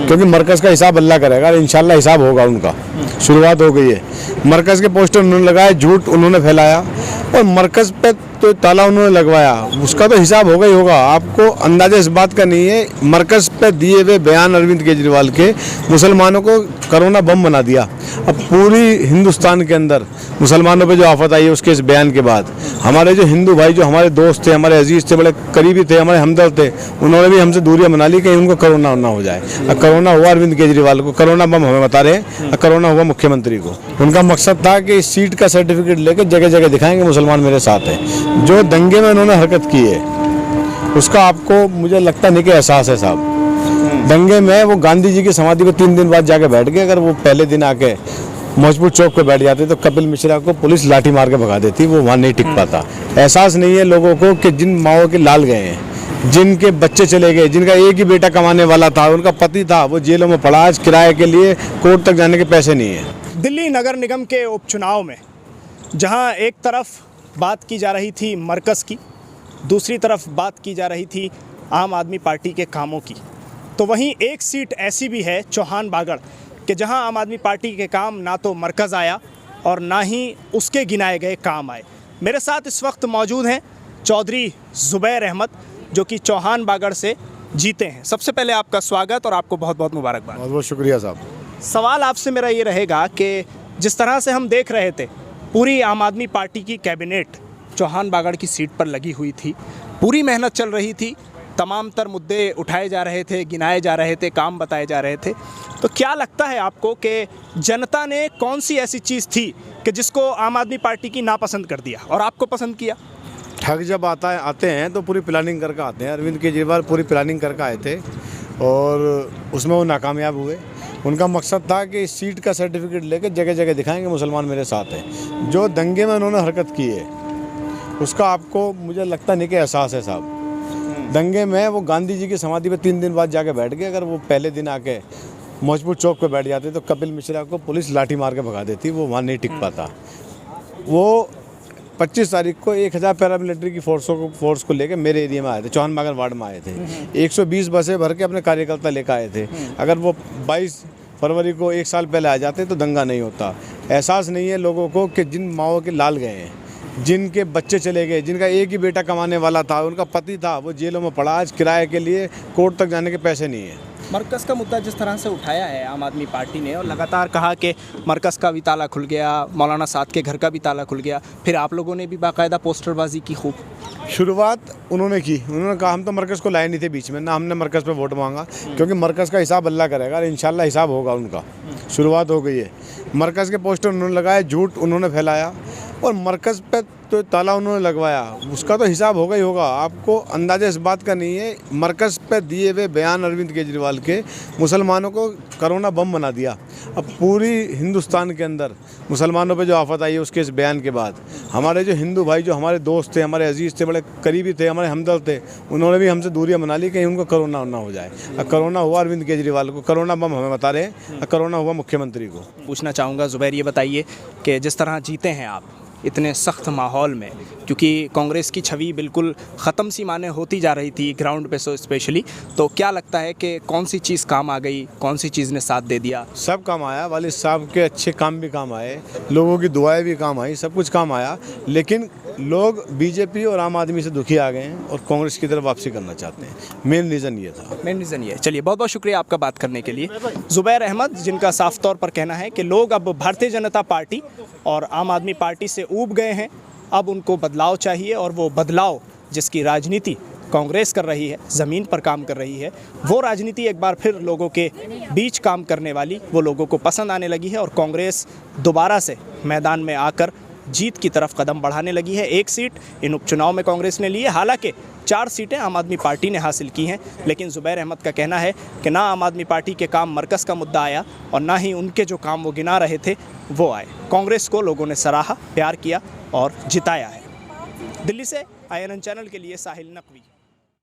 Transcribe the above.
क्योंकि मरकज़ का हिसाब अल्लाह करेगा, इंशाल्लाह हिसाब होगा उनका। शुरुआत हो गई है। मरकज़ के पोस्टर उन्होंने लगाए, झूठ उन्होंने फैलाया और मरकज़ पे तो ताला उन्होंने लगवाया, उसका तो हिसाब होगा ही होगा। आपको अंदाजा इस बात का नहीं है, मरकज़ पे दिए हुए बयान अरविंद केजरीवाल के मुसलमानों को कोरोना बम बना दिया। अब पूरी हिंदुस्तान के अंदर मुसलमानों पे जो आफत आई है उसके इस बयान के बाद, हमारे जो हिंदू भाई, जो हमारे दोस्त थे, हमारे अजीज़ थे, बड़े करीबी थे, हमारे हमदर्द थे, उन्होंने भी हमसे दूरियां बना ली कहीं उनको कोरोना ना हो जाए। कोरोना हुआ अरविंद केजरीवाल को, कोरोना बम हमें बता रहे हैं, कोरोना हुआ मुख्यमंत्री को। उनका मकसद था कि इस सीट का सर्टिफिकेट लेकर जगह जगह दिखाएंगे मुसलमान मेरे साथ है। जो दंगे में उन्होंने हरकत की है उसका आपको मुझे लगता नहीं कि एहसास है साहब। दंगे में वो गांधी जी की समाधि पे 3 दिन बाद जाके बैठ गए। अगर वो पहले दिन आके मौजपुर चौक पे बैठ जाते तो कपिल मिश्रा को पुलिस लाठी मार के भगा देती, वो वहाँ नहीं टिक पाता। एहसास नहीं है लोगों को कि जिन माओ के लाल गए हैं, जिनके बच्चे चले गए, जिनका एक ही बेटा कमाने वाला था, उनका पति था, वो जेलों में पड़ा, आज किराए के लिए कोर्ट तक जाने के पैसे नहीं है। दिल्ली नगर निगम के उपचुनाव में जहां एक तरफ बात की जा रही थी मरकज़ की, दूसरी तरफ बात की जा रही थी आम आदमी पार्टी के कामों की, तो वहीं एक सीट ऐसी भी है चौहान बागड़ कि जहां आम आदमी पार्टी के काम ना तो मरकज़ आया और ना ही उसके गिनाए गए काम आए। मेरे साथ इस वक्त मौजूद हैं चौधरी ज़ुबैर अहमद, जो कि चौहान बागड़ से जीते हैं। सबसे पहले आपका स्वागत और आपको बहुत बहुत मुबारकबाद। बहुत बहुत शुक्रिया साहब। सवाल आपसे मेरा ये रहेगा कि जिस तरह से हम देख रहे थे, पूरी आम आदमी पार्टी की कैबिनेट चौहान बागड़ की सीट पर लगी हुई थी, पूरी मेहनत चल रही थी, तमाम तर मुद्दे उठाए जा रहे थे, गिनाए जा रहे थे, काम बताए जा रहे थे, तो क्या लगता है आपको कि जनता ने कौन सी ऐसी चीज़ थी कि जिसको आम आदमी पार्टी की नापसंद कर दिया और आपको पसंद किया? ठग जब आते हैं तो पूरी प्लानिंग करके आते हैं। अरविंद केजरीवाल पूरी प्लानिंग करके आए थे और उसमें वो नाकामयाब हुए। उनका मकसद था कि इस सीट का सर्टिफिकेट लेकर जगह जगह दिखाएंगे मुसलमान मेरे साथ हैं। जो दंगे में उन्होंने हरकत की है उसका आपको मुझे लगता नहीं कि एहसास है साहब। दंगे में वो गांधी जी की समाधि पे 3 दिन बाद जाके बैठ गए। अगर वो पहले दिन आके मौजपुर चौक पे बैठ जाते तो कपिल मिश्रा को पुलिस लाठी मार के भगा देती, वो वहाँ नहीं टिक पाता। वो 25 तारीख को 1000 पैरामिलिट्री की फोर्स को लेकर मेरे एरिया में आए थे, चौहान बागड़ वार्ड में आए थे। 120 बसें भर के अपने कार्यकर्ता लेकर आए थे। अगर वो 22 फरवरी को 1 साल पहले आ जाते तो दंगा नहीं होता। एहसास नहीं है लोगों को कि जिन माओ के लाल गए हैं, जिनके बच्चे चले गए, जिनका एक ही बेटा कमाने वाला था, उनका पति था, वो जेलों में पड़ा, आज किराए के लिए कोर्ट तक जाने के पैसे नहीं है। मरकज़ का मुद्दा जिस तरह से उठाया है आम आदमी पार्टी ने और लगातार कहा कि मरकज़ का भी ताला खुल गया, मौलाना साद के घर का भी ताला खुल गया, फिर आप लोगों ने भी बाकायदा पोस्टरबाजी की खूब। शुरुआत उन्होंने की, उन्होंने कहा हम तो मरकज़ को लाए नहीं थे बीच में, ना हमने मरकज़ पे वोट मांगा, क्योंकि मरकज़ का हिसाब अल्लाह करेगा, इंशाल्लाह हिसाब होगा उनका। शुरुआत हो गई है। मरकज़ के पोस्टर उन्होंने लगाए, झूठ उन्होंने फैलाया और मरकज़ पे तो ताला उन्होंने लगवाया, उसका तो हिसाब होगा ही होगा। आपको अंदाजा इस बात का नहीं है, मरकज़ पे दिए हुए बयान अरविंद केजरीवाल के मुसलमानों को कोरोना बम बना दिया। अब पूरी हिंदुस्तान के अंदर मुसलमानों पे जो आफत आई है उसके इस बयान के बाद, हमारे जो हिंदू भाई, जो हमारे दोस्त थे, हमारे अजीज़ थे, बड़े करीबी थे, हमारे हमदर्द थे, उन्होंने भी हमसे दूरियां बना ली कहीं उनको कोरोना ना हो जाए। कोरोना हुआ अरविंद केजरीवाल को, कोरोना बम हमें बता रहे हैं, कोरोना हुआ मुख्यमंत्री को। पूछना चाहूँगा ज़ुबैर, ये बताइए कि जिस तरह जीते हैं आप इतने सख्त माहौल में, क्योंकि कांग्रेस की छवि बिल्कुल ख़त्म सी माने होती जा रही थी ग्राउंड पे सो स्पेशली, तो क्या लगता है कि कौन सी चीज़ काम आ गई, कौन सी चीज़ ने साथ दे दिया? सब काम आया, वालिद साहब के अच्छे काम भी काम आए, लोगों की दुआएं भी काम आई, सब कुछ काम आया, लेकिन लोग बीजेपी और आम आदमी से दुखी आ गए हैं और कांग्रेस की तरफ वापसी करना चाहते हैं। मेन रीज़न ये था। मेन रीज़न ये। चलिए, बहुत बहुत शुक्रिया आपका बात करने के लिए। ज़ुबैर अहमद, जिनका साफ तौर पर कहना है कि लोग अब भारतीय जनता पार्टी और आम आदमी पार्टी से ऊब गए हैं, अब उनको बदलाव चाहिए और वो बदलाव जिसकी राजनीति कांग्रेस कर रही है, ज़मीन पर काम कर रही है, वो राजनीति एक बार फिर लोगों के बीच काम करने वाली वो लोगों को पसंद आने लगी है और कांग्रेस दोबारा से मैदान में आकर जीत की तरफ कदम बढ़ाने लगी है। एक सीट इन उपचुनाव में कांग्रेस ने ली है, हालांकि 4 सीटें आम आदमी पार्टी ने हासिल की हैं, लेकिन ज़ुबैर अहमद का कहना है कि ना आम आदमी पार्टी के काम मरकज़ का मुद्दा आया और ना ही उनके जो काम वो गिना रहे थे वो आए। कांग्रेस को लोगों ने सराहा, प्यार किया और जिताया है। दिल्ली से INN चैनल के लिए साहिल नकवी।